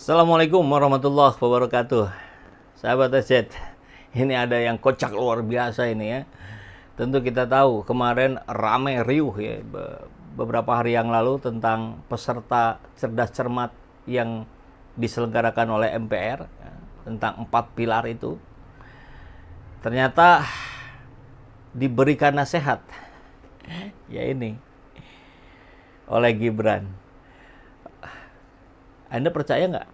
Assalamualaikum warahmatullahi wabarakatuh. Sahabat Aset, ini ada yang kocak luar biasa ini ya. Tentu kita tahu kemarin ramai riuh ya beberapa hari yang lalu tentang peserta cerdas cermat yang diselenggarakan oleh MPR ya, tentang 4 pilar itu. Ternyata diberikan nasihat ya ini oleh Gibran. Anda percaya nggak?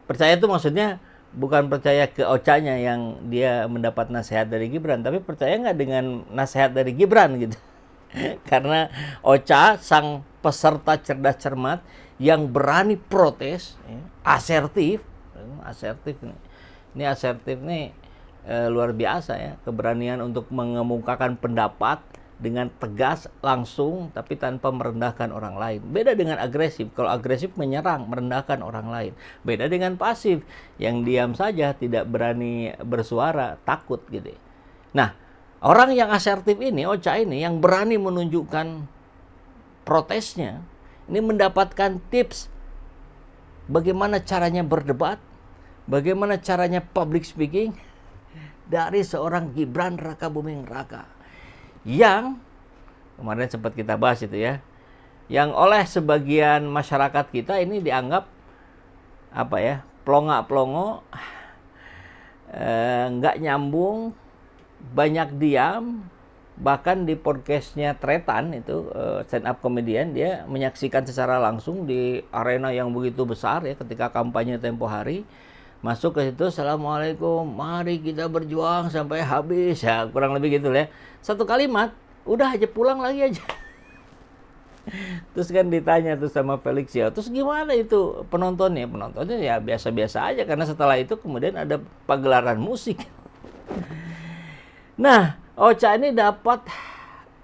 Percaya itu maksudnya bukan percaya ke Ocha-nya yang dia mendapat nasihat dari Gibran, tapi percaya nggak dengan nasihat dari Gibran gitu. Karena Ocha, sang peserta cerdas cermat yang berani protes, ya, asertif nih. Ini asertif nih luar biasa ya, keberanian untuk mengemukakan pendapat dengan tegas, langsung, tapi tanpa merendahkan orang lain. Beda dengan agresif. Kalau agresif menyerang, merendahkan orang lain. Beda dengan pasif, yang diam saja, tidak berani bersuara, takut gitu. Nah, orang yang asertif ini, Ocha ini, yang berani menunjukkan protesnya, ini mendapatkan tips bagaimana caranya berdebat, bagaimana caranya public speaking dari seorang Gibran Rakabuming Raka. Yang kemarin sempat kita bahas itu ya, yang oleh sebagian masyarakat kita ini dianggap apa ya, pelongo, nggak nyambung, banyak diam. Bahkan di podcastnya Tretan itu stand up comedian, dia menyaksikan secara langsung di arena yang begitu besar ya ketika kampanye tempo hari. Masuk ke situ, assalamualaikum, mari kita berjuang sampai habis ya, kurang lebih gitu ya. Satu kalimat, udah aja pulang lagi aja. Terus kan ditanya tuh sama Felix ya, terus gimana itu penontonnya? Penontonnya ya biasa-biasa aja, karena setelah itu kemudian ada pagelaran musik. Nah, Ocha ini dapat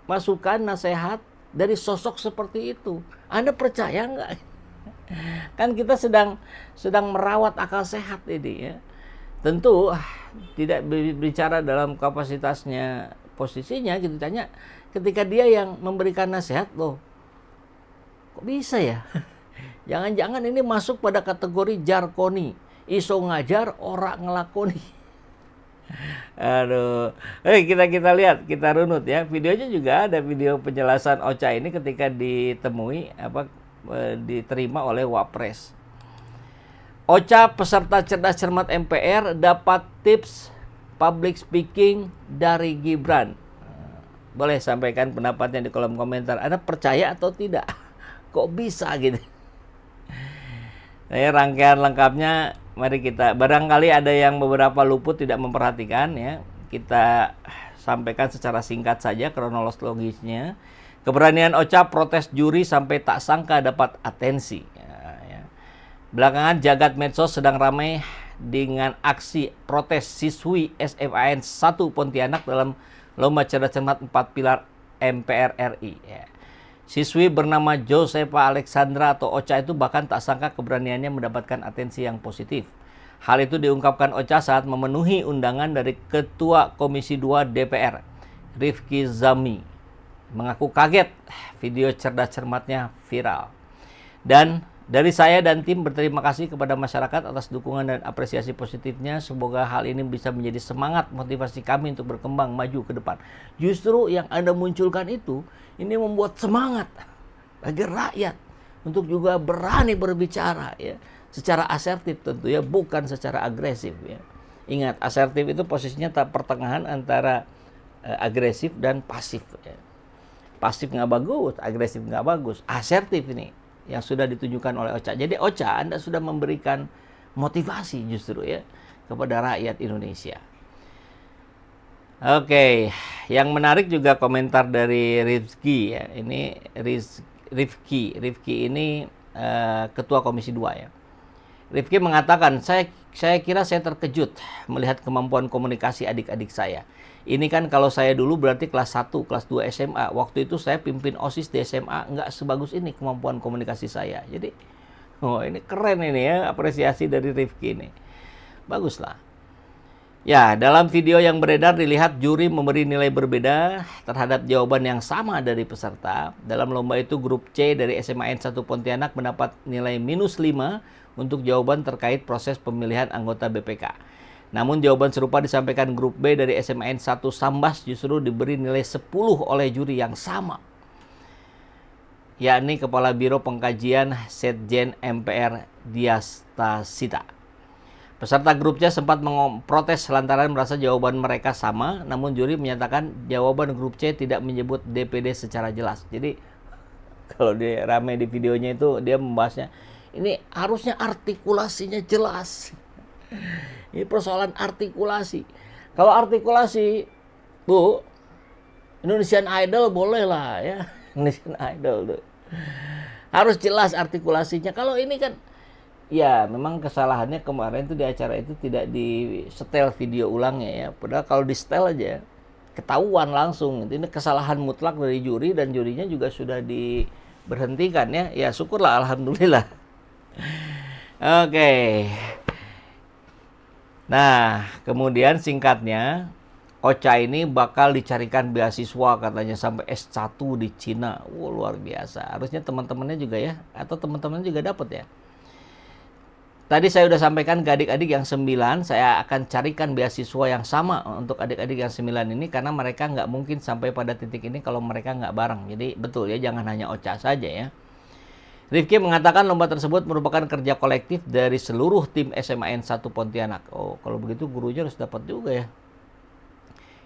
masukan, nasihat dari sosok seperti itu. Anda percaya nggak? Kan kita sedang merawat akal sehat ini ya. Tentu tidak bicara dalam kapasitasnya, posisinya gitu, tanya ketika dia yang memberikan nasihat, loh kok bisa ya? Jangan-jangan ini masuk pada kategori jarkoni, iso ngajar ora ngelakoni. Aduh, kita lihat, kita runut ya. Videonya juga ada video penjelasan Ocha ini ketika ditemui diterima oleh Wapres. Ocha, peserta cerdas cermat MPR, dapat tips public speaking dari Gibran. Boleh sampaikan pendapatnya di kolom komentar. Anda percaya atau tidak? Kok bisa gitu? Nah, rangkaian lengkapnya mari kita, barangkali ada yang beberapa luput tidak memperhatikan ya. Kita sampaikan secara singkat saja kronologisnya. Keberanian Ocha protes juri sampai tak sangka dapat atensi. Ya. Belakangan jagat medsos sedang ramai dengan aksi protes siswi SMAN 1 Pontianak dalam lomba cerdas cermat 4 pilar MPR RI. Ya. Siswi bernama Josefa Alexandra atau Ocha itu bahkan tak sangka keberaniannya mendapatkan atensi yang positif. Hal itu diungkapkan Ocha saat memenuhi undangan dari Ketua Komisi 2 DPR, Rifki Zami. Mengaku kaget video cerdas cermatnya viral. Dan dari saya dan tim berterima kasih kepada masyarakat atas dukungan dan apresiasi positifnya. Semoga hal ini bisa menjadi semangat motivasi kami untuk berkembang maju ke depan. Justru yang Anda munculkan itu, ini membuat semangat bagi rakyat untuk juga berani berbicara ya, secara asertif tentu ya, bukan secara agresif ya. Ingat, asertif itu posisinya tak pertengahan antara agresif dan pasif ya. Pasif nggak bagus, agresif nggak bagus. Asertif ini yang sudah ditunjukkan oleh Ocha. Jadi Ocha, Anda sudah memberikan motivasi justru ya kepada rakyat Indonesia. Oke, yang menarik juga komentar dari Rifki ya. Ini Rifki ini Ketua Komisi 2 ya. Rifki mengatakan, saya kira saya terkejut melihat kemampuan komunikasi adik-adik saya. Ini kan kalau saya dulu berarti kelas 1, kelas 2 SMA. Waktu itu saya pimpin OSIS di SMA, nggak sebagus ini kemampuan komunikasi saya. Jadi, ini keren ini ya, apresiasi dari Rifki ini. Baguslah. Ya, dalam video yang beredar dilihat juri memberi nilai berbeda terhadap jawaban yang sama dari peserta. Dalam lomba itu grup C dari SMA N1 Pontianak mendapat nilai -5 untuk jawaban terkait proses pemilihan anggota BPK. Namun jawaban serupa disampaikan grup B dari SMA N1 Sambas justru diberi nilai 10 oleh juri yang sama, yakni Kepala Biro Pengkajian Setjen MPR Diastasita. Peserta grup C sempat memprotes lantaran merasa jawaban mereka sama, namun juri menyatakan jawaban grup C tidak menyebut DPD secara jelas. Jadi kalau dia rame di videonya itu dia membahasnya, ini harusnya artikulasinya jelas. Ini persoalan artikulasi. Kalau artikulasi, Bu, Indonesian Idol boleh lah ya. Indonesian Idol tuh. Harus jelas artikulasinya. Kalau ini kan ya, memang kesalahannya kemarin tuh di acara itu tidak di setel video ulangnya ya. Padahal kalau di setel aja ketahuan langsung. Ini kesalahan mutlak dari juri dan jurinya juga sudah diberhentikan ya. Ya syukurlah, alhamdulillah. Oke. Nah, kemudian singkatnya Ocha ini bakal dicarikan beasiswa katanya sampai S1 di Cina. Wow, luar biasa. Harusnya teman-temannya juga ya, atau teman-temannya juga dapat ya. Tadi saya sudah sampaikan ke adik-adik yang 9, saya akan carikan beasiswa yang sama untuk adik-adik yang 9 ini karena mereka nggak mungkin sampai pada titik ini kalau mereka nggak bareng. Jadi betul ya, jangan hanya Ocha saja ya. Rifki mengatakan lomba tersebut merupakan kerja kolektif dari seluruh tim SMA N1 Pontianak. Oh, kalau begitu gurunya harus dapat juga ya.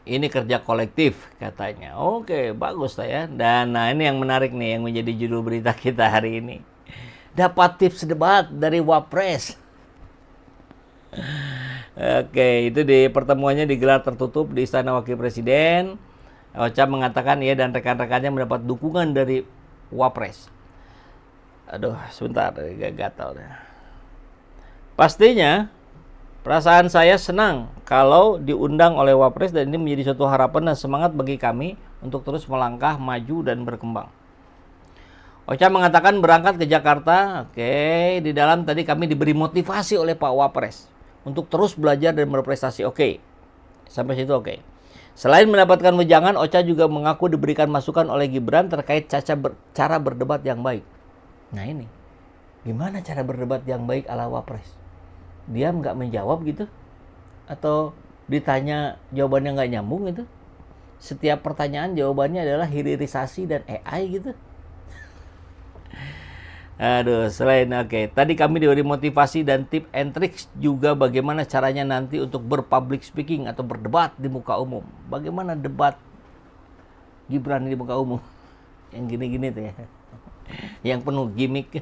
Ini kerja kolektif katanya. Oke, bagus lah ya. Dan nah ini yang menarik nih yang menjadi judul berita kita hari ini. Dapat tips debat dari Wapres. Oke, itu di pertemuannya digelar tertutup di Istana Wakil Presiden. Ocha mengatakan ia dan rekan-rekannya mendapat dukungan dari Wapres. Aduh, sebentar, gatal deh. Pastinya, perasaan saya senang kalau diundang oleh Wapres dan ini menjadi suatu harapan dan semangat bagi kami untuk terus melangkah, maju, dan berkembang. Ocha mengatakan berangkat ke Jakarta, di dalam tadi kami diberi motivasi oleh Pak Wapres untuk terus belajar dan berprestasi. Sampai situ oke. Selain mendapatkan wejangan, Ocha juga mengaku diberikan masukan oleh Gibran terkait cara berdebat yang baik. Nah ini, gimana cara berdebat yang baik ala Wapres? Diam nggak menjawab gitu? Atau ditanya jawabannya nggak nyambung gitu? Setiap pertanyaan jawabannya adalah hilirisasi dan AI gitu? Aduh, selain tadi kami diberi motivasi dan tip and tricks juga bagaimana caranya nanti untuk berpublic speaking atau berdebat di muka umum. Bagaimana debat Gibran di muka umum? Yang gini-gini tuh ya. Yang penuh gimmick.